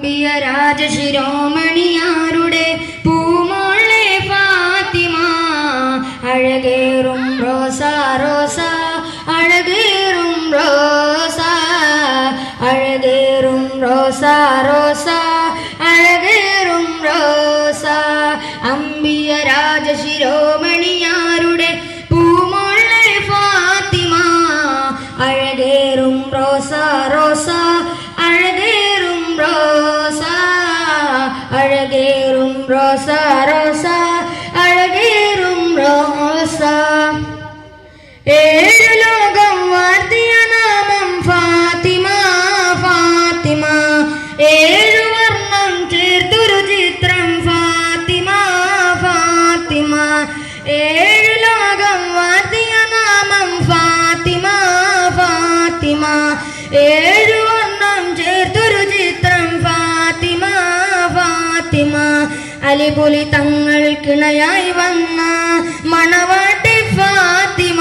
അമ്പിയ രാജശിരോമണിയാരുടെ പൂമോളെ ഫാത്തിമ അഴകേറും റോസ റോസ അഴകേറും റോസ അഴകേറും റോസ റോസ അഴകേറും റോസ അമ്പിയ രാജശിരോമണിയാരുടെ പൂമോളെ ഫാത്തിമ അഴകേറും റോസ റോസ അഴകേറും റോസ അഴകേറും റോസ റോസ അഴകേറും റോസ ഏഴു ലോകം വാഴ്ത്തിയ നാമം ഫാത്തിമ ഫാത്തിമ ഏഴു വർണ്ണം ചേർത്തൊരു ചിത്രം ഫാത്തിമ ഫാത്തിമ ഏഴു ലോകം വാഴ്ത്തിയ നാമം ഫാത്തിമ ഫാത്തിമ ഏഴു വർണ്ണം ചേർത്തൊരു ചിത്രം ഫാത്തിമ ഫാത്തിമ അലിപുലി തങ്ങൾക്കിണയായി വന്ന മണവാട്ടി ഫാത്തിമ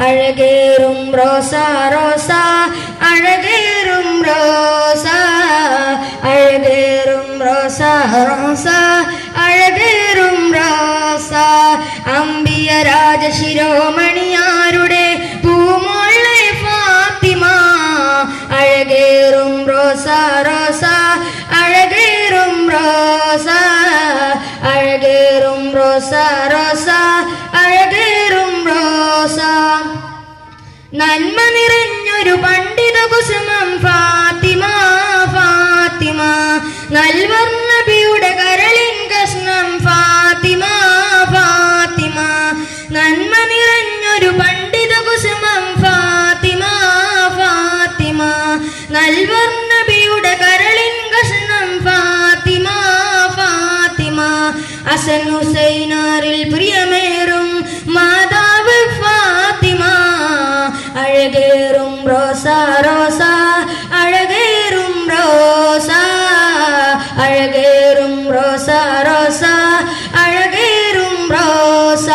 അഴകേറും റോസ റോസ അഴകേറും റോസ അഴകേറും റോസ റോസ അഴകേറും റോസ അമ്പിയ രാജശിരോമണിയാരുടെ പൂമോളെ ഫാത്തിമ അഴകേറും റോസ റോസ അഴകേറും റോസ അഴകേറും റോസ റോസ അഴകേറും റോസ നന്മ നിറഞ്ഞൊരു പണ്ഡിത കുസുമം ഫാത്തിമ ഫാത്തിമ നൽവർണ്ണ നബിയുടെ കരളിൻ കഷ്ണം ഫാത്തിമ ഫാത്തിമ നന്മ നിറഞ്ഞൊരു പണ്ഡിത കുസുമം ഫാത്തിമ ഫാത്തിമ നൽവർണ്ണ നബിയുടെ കരളിൻ കഷ്ണം ഫാത്തിമ ഫാത്തിമ ഹസൻ ഹുസൈനാറിൽ പ്രിയമേറും മാതാവ് ഫാത്തിമ അഴകേറും റോസ റോസ അഴകേറും റോസ അഴകേറും റോസ റോസ അഴകേറും റോസ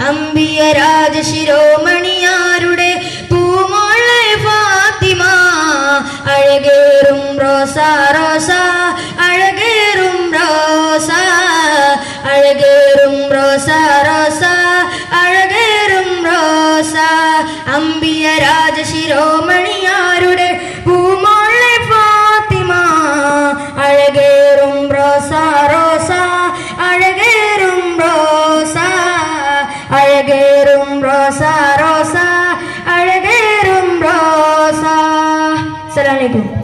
അമ്പിയ രാജശിരോമണിയാരുടെ പൂമോളെ ഫാത്തിമ അഴകേറും റോസ റോസ അഴകേറും റോസ അഴകേറും റോസ റോസ അഴകേറും റോസ അമ്പിയ രാജശിരോമണി